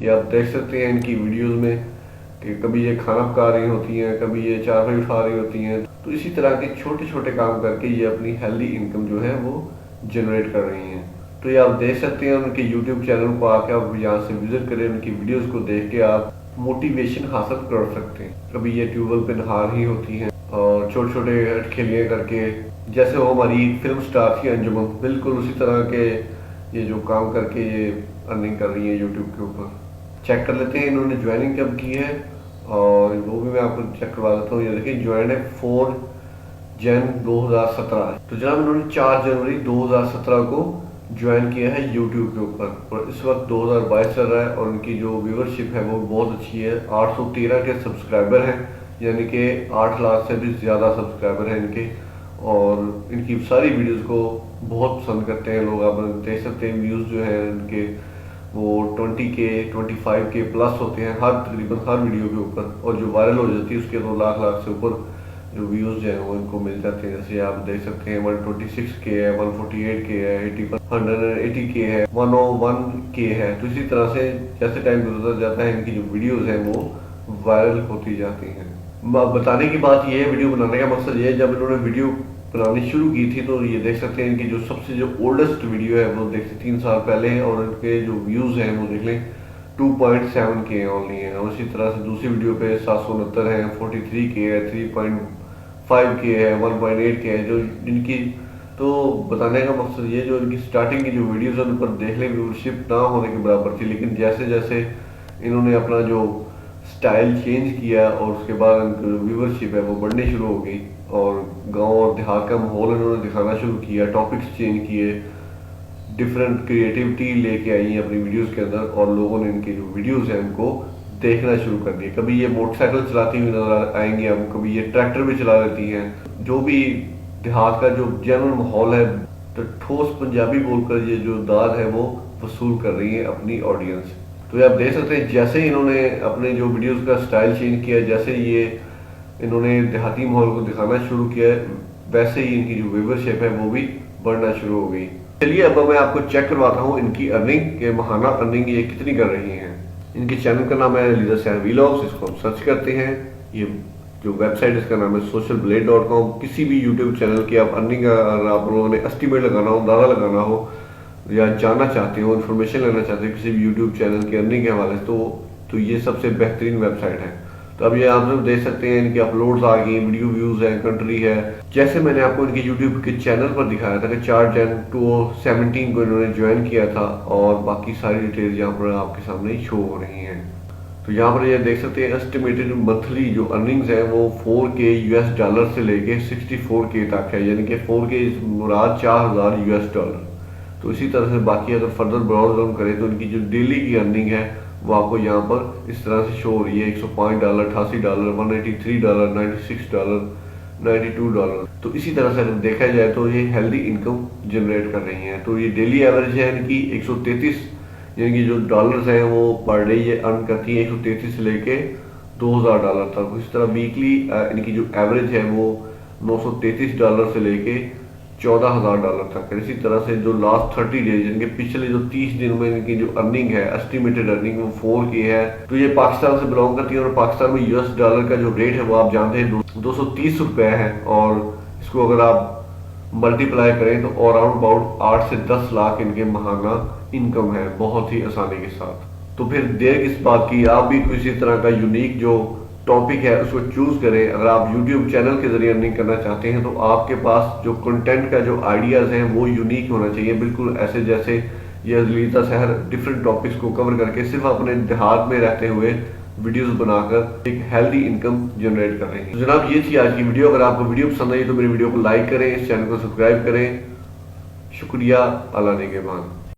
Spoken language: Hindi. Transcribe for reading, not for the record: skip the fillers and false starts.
ये आप देख सकते हैं इनकी वीडियोस में कि कभी ये खाना पका रही होती हैं, कभी ये चारपाई उठा रही होती हैं। तो इसी तरह के छोटे छोटे काम करके ये अपनी हेल्दी इनकम जो है वो जनरेट कर रही हैं। तो ये आप देख सकते हैं उनके यूट्यूब चैनल को आके आप यहाँ से विजिट करें, उनकी वीडियोस को देख के आप मोटिवेशन हासिल कर सकते हैं। कभी ये ट्यूबवेल पे नहा रही होती हैं और छोटे छोटे अटखेलियाँ करके, जैसे वो हमारी फिल्म स्टार थी अंजुमन, बिल्कुल उसी तरह के ये जो काम करके ये अर्निंग कर रही है यूट्यूब के ऊपर। चेक कर लेते हैं इन्होंने ज्वाइनिंग कब की है, और वो भी मैं आपको चेक करवा देता हूँ। ये देखिए ज्वाइन है 4 जन 2017। तो जनाब इन्होंने 4 जनवरी 2017 को ज्वाइन किया है यूट्यूब के ऊपर, और इस वक्त 2022 चल रहा है और उनकी जो व्यूअरशिप है वो बहुत अच्छी है। 813 के सब्सक्राइबर हैं, यानी कि 8 लाख से भी ज़्यादा सब्सक्राइबर हैं इनके, और इनकी सारी वीडियोस को बहुत पसंद करते हैं लोग। आप देख सकते हैं व्यूज़ जो हैं इनके वो 20K 25K प्लस होते हैं हर तकरीबन हर वीडियो के ऊपर, और जो वायरल हो जाती है उसके 2 लाख से ऊपर जो व्यूज़ हैं वो इनको मिल जाते हैं। जैसे आप देख सकते हैं 126K है, 148K है, 180K है, 101K है। तो इसी तरह से जैसे टाइम गुजरता जाता है इनकी जो वीडियोज़ हैं वो वायरल होती जाती हैं। बताने की बात यह है, वीडियो बनाने का मकसद ये है, जब इन्होंने वीडियो बनानी शुरू की थी तो ये देख सकते हैं इनकी जो सबसे जो ओल्डेस्ट वीडियो है वो देख 3 साल पहले है, और इनके जो व्यूज़ हैं वो देख लें 2.7K ओनली है। और इसी तरह से दूसरी वीडियो पे 769 है, 43K है, 3.5K है, 1.8K है जो इनकी। तो बताने का मकसद ये, जो इनकी स्टार्टिंग की जो वीडियोज़ है उन पर देख लें व्यूअरशिप ना होने के बराबर थी, लेकिन जैसे जैसे इन्होंने अपना जो स्टाइल चेंज किया और उसके बाद उनकी व्यूअरशिप है वो बढ़नी शुरू हो गई, और गांव और देहात का माहौल इन्होंने दिखाना शुरू किया, टॉपिक्स चेंज किए, डिफरेंट क्रिएटिविटी लेके आई अपनी वीडियोस के अंदर, और लोगों ने इनकी जो वीडियोस हैं उनको देखना शुरू कर दिया। कभी ये मोटरसाइकिल चलाती हुई नजर आएंगी आपको, कभी ये ट्रैक्टर भी चला लेती हैं। जो भी देहात का जो जनरल माहौल है, तो ठोस पंजाबी बोलकर ये जो दाद है वो वसूल कर रही है अपनी ऑडियंस। तो ये आप देख सकते हैं जैसे ही इन्होंने अपने जो वीडियोस का स्टाइल चेंज किया, जैसे ये इन्होंने देहाती माहौल को दिखाना शुरू किया, वैसे ही इनकी जो व्यूअरशिप है वो भी बढ़ना शुरू हो गई। चलिए अब मैं आपको चेक करवाता हूँ इनकी अर्निंग के महाना अर्निंग ये कितनी कर रही हैं। इनके चैनल का नाम है लीडर सैन वीलॉग्स, इसको हम सर्च करते हैं। ये जो वेबसाइट इसका नाम है socialblade.com। किसी भी यूट्यूब चैनल की आप अर्निंग अगर आप लोगों ने एस्टिमेट लगाना हो, अंदाजा लगाना हो, या जानना चाहते हो, इन्फॉर्मेशन लेना चाहते हो किसी भी यूट्यूब चैनल की अर्निंग के हवाले से, तो ये सबसे बेहतरीन वेबसाइट है। तो अब ये आप लोग देख सकते हैं इनकी अपलोड्स आ गई, वीडियो व्यूज है, कंट्री है। जैसे मैंने आपको इनके यूट्यूब के चैनल पर दिखाया था कि 4 जन 2017 को इन्होंने ज्वाइन किया था, और बाकी सारी डिटेल्स यहाँ पर आपके सामने शो हो रही हैं। तो यहाँ पर ये देख सकते हैं एस्टिमेटेड मंथली जो अर्निंग्स है वो 4K US डॉलर से लेके 64K तक है, यानी कि 4K मुराद 4000 US डॉलर। तो इसी तरह से बाकी अगर फर्दर ब्राउज डाउन करें तो इनकी जो डेली की अर्निंग है वो आपको यहाँ पर इस तरह से शो हो रही है। $105, $88, $183, $96, $92। तो इसी तरह से अगर देखा जाए तो ये हेल्दी इनकम जनरेट कर रही हैं। तो ये डेली एवरेज है इनकी 133, यानी कि जो डॉलर्स हैं वो पर डे ये अर्न करती है 133 से लेके $2000 तक। इस तरह वीकली इनकी जो एवरेज है वो $933 से लेके $14000 तक है। इसी तरह से जो लास्ट 30 डेज इनके पिछले जो 30 दिन में इनकी जो अर्निंग है, एस्टिमेटेड अर्निंग, वो 4K है। तो ये पाकिस्तान से बिलोंग करती है, और पाकिस्तान में US डॉलर का जो रेट है वो आप जानते हैं 230 रुपये है, और इसको अगर आप मल्टीप्लाई करें तो अराउंड अबाउट 8 से 10 लाख इनके महाना इनकम है, बहुत ही आसानी के साथ। तो फिर देर किस बात की, आप भी किसी तरह का यूनिक जो टॉपिक है उसको चूज करें। अगर आप YouTube चैनल के जरिए अर्निंग करना चाहते हैं तो आपके पास जो कंटेंट का जो आइडियाज हैं वो यूनिक होना चाहिए, बिल्कुल ऐसे जैसे ये ललिता सहर डिफरेंट टॉपिक्स को कवर करके सिर्फ अपने देहात में रहते हुए वीडियोस बनाकर एक हेल्दी इनकम जनरेट कर रहे हैं। तो जनाब ये थी आज की वीडियो। अगर आपको वीडियो पसंद आई तो मेरी वीडियो को लाइक करें, इस चैनल को सब्सक्राइब करें। शुक्रिया, अल्लाह निगहबान।